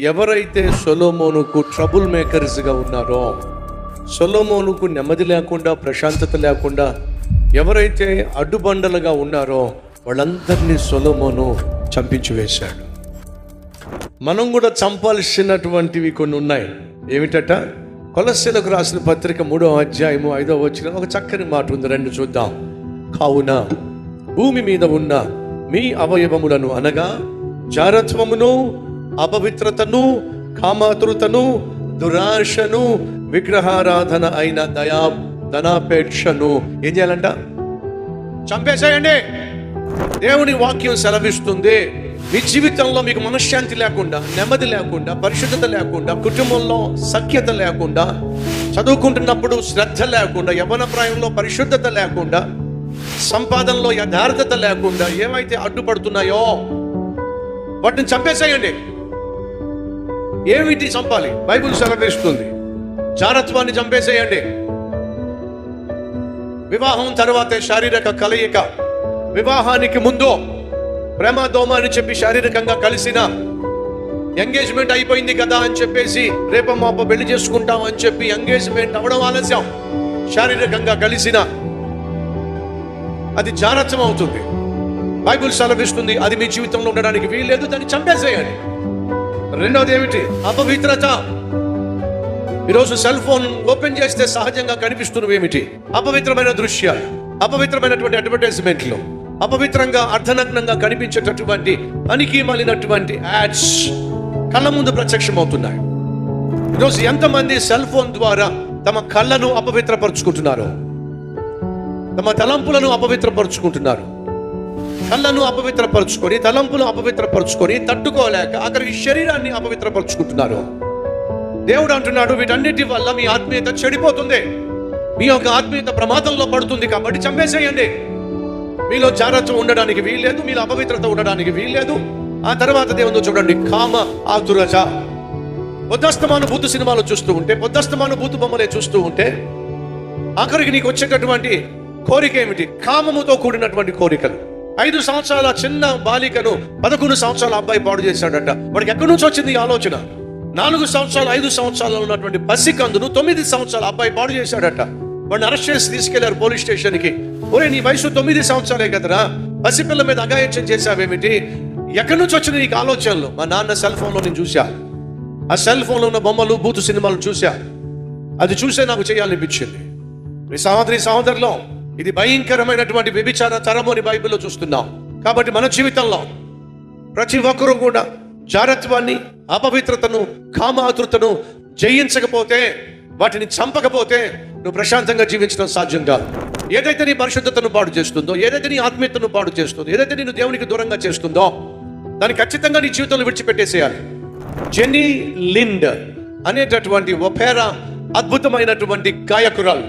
ఎవరైతే సొలొమోనుకు ట్రబుల్ మేకర్స్గా ఉన్నారో, సొలొమోనుకు నెమ్మది లేకుండా, ప్రశాంతత లేకుండా ఎవరైతే అడ్డుబండలుగా ఉన్నారో వాళ్ళందరినీ సొలొమోను చంపించి వేశాడు. మనం కూడా చంపాల్సినటువంటివి కొన్ని ఉన్నాయి. ఏమిటట? కొలస్సీలకు రాసిన పత్రిక 3వ అధ్యాయము 5వ వచనం ఒక చక్కని మాట ఉంది, రండి చూద్దాం. కావున భూమి మీద ఉన్న మీ అవయవములను అనగా జారత్వమును, అపవిత్రతను, కామాతురతను, దురాశను, విగ్రహారాధన అయిన ధనాపేక్షను ఏం చేయాలంట? చంపేసేయండి. దేవుని వాక్యం సెలవిస్తుంది. మీ జీవితంలో మీకు మనశ్శాంతి లేకుండా, నెమ్మది లేకుండా, పరిశుద్ధత లేకుండా, కుటుంబంలో సఖ్యత లేకుండా, చదువుకుంటున్నప్పుడు శ్రద్ధ లేకుండా, యవ్వన ప్రాయంలో పరిశుద్ధత లేకుండా, సంపాదనలో యథార్థత లేకుండా ఏమైతే అడ్డుపడుతున్నాయో వాటిని చంపేసేయండి. ఏమిటి చంపాలి? బైబిల్ సెలవిస్తుంది, జారత్వాన్ని చంపేసేయండి. వివాహం తర్వాతే శారీరక కలయిక, వివాహానికి ముందు ప్రేమ దోమ అని చెప్పి శారీరకంగా కలిసిన, ఎంగేజ్మెంట్ అయిపోయింది కదా అని చెప్పేసి రేప మాప పెళ్లి చేసుకుంటాం అని చెప్పి ఎంగేజ్మెంట్ అవడం ఆలస్యం, శారీరకంగా కలిసిన అది జారత్వం అవుతుంది. బైబిల్ సెలవిస్తుంది అది మీ జీవితంలో ఉండడానికి వీల్లేదు, దాన్ని చంపేసేయండి. రెండవది ఏమిటి? అపవిత్రత. ఈరోజు సెల్ ఫోన్ ఓపెన్ చేస్తే సహజంగా కనిపిస్తున్నవి ఏమిటి? అపవిత్రమైన దృశ్యాలు, అపవిత్రమైనటువంటి అడ్వర్టైజ్మెంట్లు, అపవిత్రంగా అర్ధనగ్నంగా కనిపించేటటువంటి పనికి మాలినటువంటి యాడ్స్ కళ్ళ ముందు ప్రత్యక్షమవుతున్నాయి. ఈరోజు ఎంతమంది సెల్ ఫోన్ ద్వారా తమ కళ్ళను అపవిత్రపరుచుకుంటున్నారు, తమ తలంపులను అపవిత్రపరుచుకుంటున్నారు. కళ్ళను అపవిత్రపరుచుకొని, తలంపులు అపవిత్రపరుచుకొని తట్టుకోలేక ఆఖరికి శరీరాన్ని అపవిత్రపరుచుకుంటున్నారు. దేవుడు అంటున్నాడు, వీటన్నిటి వల్ల మీ ఆత్మీయత చెడిపోతుంది, మీ యొక్క ఆత్మీయత ప్రమాదంలో పడుతుంది. కాబట్టి చంపేసేయండి. మీలో జారత్వం ఉండడానికి వీల్లేదు, మీలో అపవిత్రత ఉండడానికి వీల్లేదు. ఆ తర్వాత దేవుడు చూడండి, కామ ఆతురత. పొద్దస్తమాను బూతు సినిమాలు చూస్తూ ఉంటే, పొద్దస్తమాను బూతు బొమ్మలే చూస్తూ ఉంటే ఆఖరికి నీకు వచ్చేటటువంటి కోరిక ఏమిటి? కామముతో కూడినటువంటి కోరికలు. 5 సంవత్సరాల చిన్న బాలికను 11 సంవత్సరాల అబ్బాయి పాడు చేశాడట. వాడికి ఎక్కడి నుంచి వచ్చింది ఈ ఆలోచన? 4 సంవత్సరాలు 5 సంవత్సరాలు ఉన్నటువంటి పసికందును 9 సంవత్సరాల అబ్బాయి పాడు చేశాడట. వాడిని అరెస్ట్ చేసి తీసుకెళ్లారు పోలీస్ స్టేషన్కి. ఒరే, నీ వయసు 9 సంవత్సరాలే కదరా, పసిపిల్ల మీద అఘాయిత్యం చేశావేమిటి? ఎక్కడి నుంచి వచ్చింది నీకు ఆలోచనలు? మా నాన్న సెల్ ఫోన్లో నేను చూశా, ఆ సెల్ ఫోన్లో ఉన్న బొమ్మలు, బూతు సినిమాలు చూశా, అది చూసే నాకు చేయాలనిపించింది. మీ సహోదరులో ఇది భయంకరమైనటువంటి వ్యభిచార తరము అని బైబిల్లో చూస్తున్నాం. కాబట్టి మన జీవితంలో ప్రతి ఒక్కరూ కూడా జారత్వాన్ని, అపవిత్రతను, కామాతురతను జయించకపోతే, వాటిని చంపకపోతే నువ్వు ప్రశాంతంగా జీవించడం సాధ్యం కాదు. ఏదైతే నీ పరిశుద్ధతను పాడు చేస్తుందో, ఏదైతే నీ ఆత్మీయతను పాడు చేస్తుందో, ఏదైతే నేను దేవునికి దూరంగా చేస్తుందో దాన్ని ఖచ్చితంగా నీ జీవితంలో విడిచిపెట్టేసేయాలి. జెన్నీ లిండ్ అనేటటువంటి ఒపేరా అద్భుతమైనటువంటి గాయకురాలు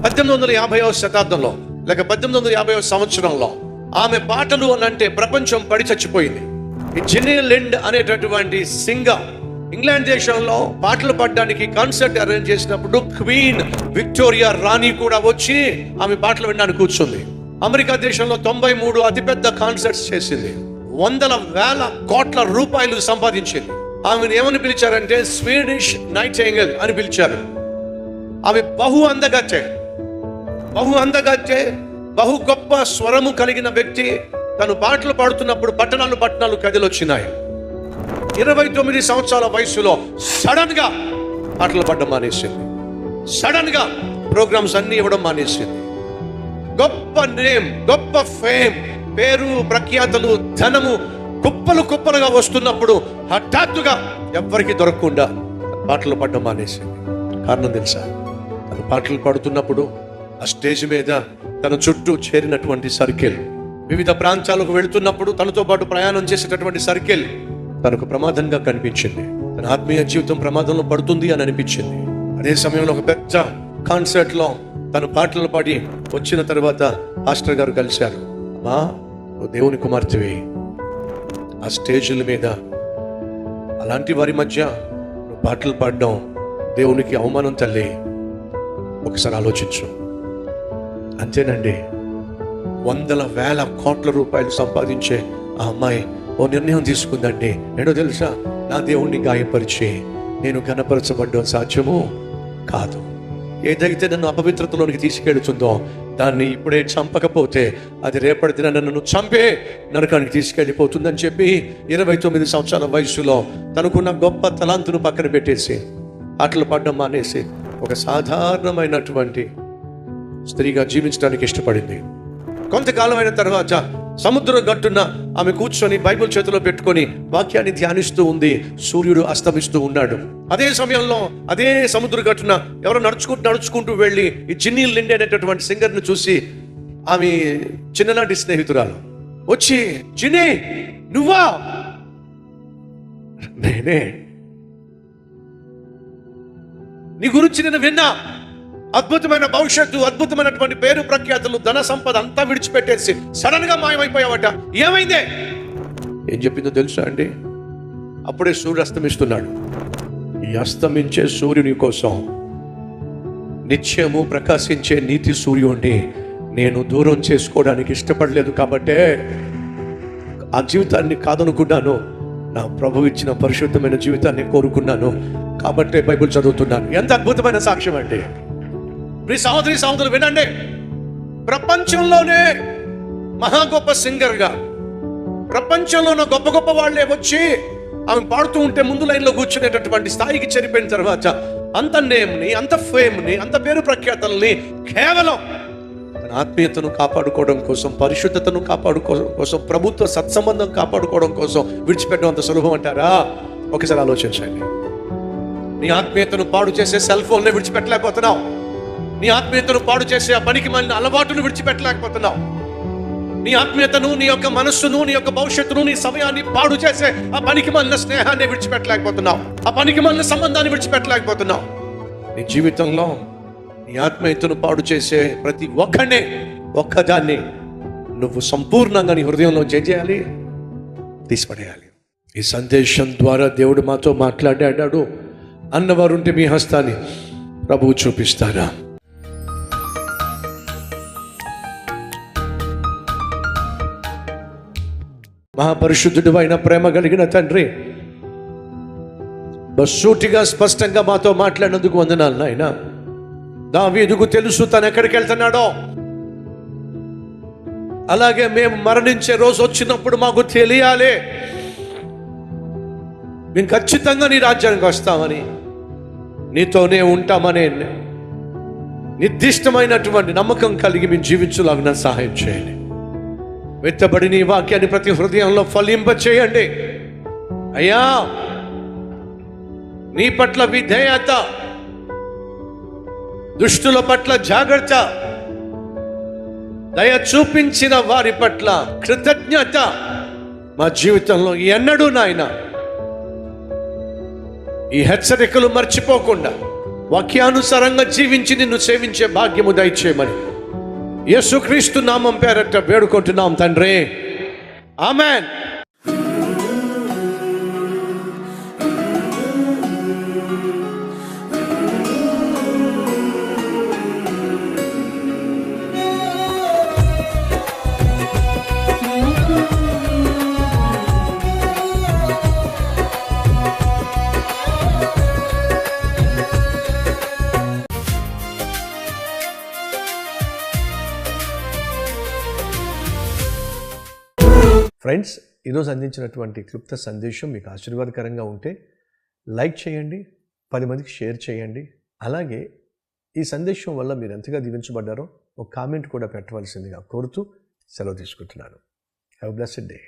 1850వ శతాబ్దంలో లేక 1850వ సంవత్సరంలో ఆమె పాటలు అని అంటే ప్రపంచం పడి చచ్చిపోయింది. ఈ జెన్నీ లిండ్ అనేటటువంటి సింగర్ ఇంగ్లాండ్ దేశంలో పాటలు పాడడానికి కాన్సర్ట్ అరేంజ్ చేసినప్పుడు క్వీన్ విక్టోరియా రాణి కూడా వచ్చి ఆమె పాటలు వినడానికి కూర్చుంది. అమెరికా దేశంలో 93 అతిపెద్ద కాన్సర్ట్స్ చేసింది, వందల వేల కోట్ల రూపాయలు సంపాదించింది. ఆమెను ఏమని పిలిచారంటే స్వీడిష్ నైటింగేల్ అని పిలిచారు. ఆమె బహు అందగత్తె, బహు గొప్ప స్వరము కలిగిన వ్యక్తి. తను పాటలు పాడుతున్నప్పుడు పట్టణాలు కదిలొచ్చినాయి. 29 సంవత్సరాల వయసులో సడన్ గా పాటలు పాడడం మానేసింది. సడన్ గా ప్రోగ్రామ్స్ అన్ని ఇవ్వడం మానేసింది. గొప్ప నేమ్, గొప్ప ఫేమ్, పేరు, ప్రఖ్యాతలు, ధనము కుప్పలుగా వస్తున్నప్పుడు హఠాత్తుగా ఎవ్వరికి దొరకకుండా పాటలు పాడడం మానేసింది. కారణం తెలుసా? తను పాటలు పాడుతున్నప్పుడు ఆ స్టేజ్ మీద తన చుట్టూ చేరినటువంటి సర్కిల్, వివిధ ప్రాంతాలకు వెళుతున్నప్పుడు తనతో పాటు ప్రయాణం చేసేటటువంటి సర్కిల్ తనకు ప్రమాదంగా కనిపించింది. తన ఆత్మీయ జీవితం ప్రమాదంలో పడుతుంది అని అనిపించింది. అదే సమయంలో ఒక పెద్ద కాన్సర్ట్లో తను పాటలు పాడి వచ్చిన తర్వాత పాస్టర్ గారు కలిశారు. అమ్మా, నువ్వు దేవుని కుమార్తెవి, ఆ స్టేజీల మీద అలాంటి వారి మధ్య నువ్వు పాటలు పాడడం దేవునికి అవమానం తల్లి, ఒకసారి ఆలోచించు. అంతేనండి, వందల వేల కోట్ల రూపాయలు సంపాదించే ఆ అమ్మాయి ఓ నిర్ణయం తీసుకుందండి. ఏంటో తెలుసా? నా దేవుణ్ణి గాయపరిచి నేను ఘనపరచబడ్డం సాధ్యము కాదు. ఏదైతే నన్ను అపవిత్రతలోనికి తీసుకెళ్తుందో దాన్ని ఇప్పుడే చంపకపోతే అది రేపటి దిన నన్ను చంపే నరకానికి తీసుకెళ్ళిపోతుందని చెప్పి 29 సంవత్సరాల వయసులో తనకున్న గొప్ప తలాంతును పక్కన పెట్టేసి ఆటలు పడడం మానేసి ఒక సాధారణమైనటువంటి స్త్రీగా జీవించడానికి ఇష్టపడింది. కొంతకాలం అయిన తర్వాత సముద్రం గట్టున ఆమె కూర్చొని బైబిల్ చేతిలో పెట్టుకొని వాక్యాన్ని ధ్యానిస్తూ ఉంది. సూర్యుడు అస్తమిస్తూ ఉన్నాడు. అదే సమయంలో అదే సముద్ర గట్టున ఎవరో నడుచుకుంటూ వెళ్ళి ఈ చిన్నీ లిండి అనేటటువంటి సింగర్ని చూసి ఆమె చిన్ననాటి స్నేహితురాలు వచ్చి, చిన్ని నువ్వా? నేనే, నీ గురించి నేను విన్నా, అద్భుతమైన భవిష్యత్తు, అద్భుతమైనటువంటి పేరు ప్రఖ్యాతులు, ధన సంపద అంతా విడిచిపెట్టేసి సడన్ గా మాయమైపోయావట, ఏమైందే? ఏం చెప్పిందో తెలుసా అండి? అప్పుడే సూర్యుడు అస్తమిస్తున్నాడు. ఈ అస్తమించే సూర్యుని కోసం నిత్యము ప్రకాశించే నీతి సూర్యుడిని నేను దూరం చేసుకోవడానికి ఇష్టపడలేదు కాబట్టే ఆ జీవితాన్ని కాదనుకున్నాను. నా ప్రభు ఇచ్చిన పరిశుద్ధమైన జీవితాన్ని కోరుకున్నాను కాబట్టే బైబిల్ చదువుతున్నాను. ఎంత అద్భుతమైన సాక్ష్యం అండి! మీ సహోదరులు వినండి, ప్రపంచంలోనే మహా గొప్ప సింగర్గా ప్రపంచంలో ఉన్న గొప్ప గొప్ప వాళ్ళే వచ్చి ఆమె పాడుతూ ఉంటే ముందు లైన్లో కూర్చునేటటువంటి స్థాయికి చేరిపోయిన తర్వాత అంత నేమ్ని, అంత ఫేమ్ని, అంత పేరు ప్రఖ్యాతల్ని కేవలం తన ఆత్మీయతను కాపాడుకోవడం కోసం, పరిశుద్ధతను కాపాడుకోవడం కోసం, ప్రభుత్వ సత్సంబంధం కాపాడుకోవడం కోసం విడిచిపెట్టడం అంత సులభం అంటారా? ఒకసారి ఆలోచించండి. నీ ఆత్మీయతను పాడు చేసే సెల్ ఫోన్నే విడిచిపెట్టలేకపోతున్నావు. నీ ఆత్మీయతను పాడు చేసే ఆ పనికి మాలిన అలవాటును విడిచిపెట్టలేకపోతున్నావు. నీ ఆత్మీయతను, నీ యొక్క మనస్సును, నీ యొక్క భవిష్యత్తును, నీ సమయాన్ని పాడు చేసే ఆ పనికి మాలిన స్నేహాన్ని విడిచిపెట్టలేకపోతున్నావు. ఆ పనికి మాలిన సంబంధాన్ని విడిచిపెట్టలేకపోతున్నావు. నీ జీవితంలో నీ ఆత్మీయతను పాడు చేసే ప్రతి ఒక్కదాన్ని నువ్వు సంపూర్ణంగా నీ హృదయంలో చేయాలి, తీసిపడేయాలి. ఈ సందేశం ద్వారా దేవుడు మాతో మాట్లాడాడు అన్నవారుంటే మీ హస్తాన్ని ప్రభువు చూపిస్తారా? మహాపరిశుద్ధుడు అయిన ప్రేమ కలిగిన తండ్రి, సూటిగా స్పష్టంగా మాతో మాట్లాడినందుకు వందనాలు నాయనా. దావీదుకు తెలుసు తను ఎక్కడికి వెళ్తున్నాడో. అలాగే మేము మరణించే రోజు వచ్చినప్పుడు మాకు తెలియాలి, మేము ఖచ్చితంగా నీ రాజ్యానికి వస్తామని, నీతోనే ఉంటామనే నిర్దిష్టమైనటువంటి నమ్మకం కలిగి మేము జీవించలాగిన సహాయం చేయండి. వెత్తబడి నీ వాక్యాన్ని ప్రతి హృదయంలో ఫలింప చేయండి అయ్యా. నీ పట్ల విధేయత, దుష్టుల పట్ల జాగ్రత్త, దయ చూపించిన వారి పట్ల కృతజ్ఞత మా జీవితంలో ఎన్నడూ నాయన ఈ హెచ్చరికలు మర్చిపోకుండా వాక్యానుసారంగా జీవించి నిన్ను సేవించే భాగ్యము దయచేయమని యేసుక్రీస్తు నామం పేరట వేడుకుంటున్నాం తండ్రి, ఆమేన్. ఫ్రెండ్స్, ఈరోజు అందించినటువంటి క్లుప్త సందేశం మీకు ఆశీర్వాదకరంగా ఉంటే లైక్ చేయండి, 10 మందికి షేర్ చేయండి. అలాగే ఈ సందేశం వల్ల మీరు ఎంతగా దీవించబడ్డారో ఒక కామెంట్ కూడా పెట్టవలసిందిగా కోరుతూ సెలవు తీసుకుంటున్నాను. Have a blessed day.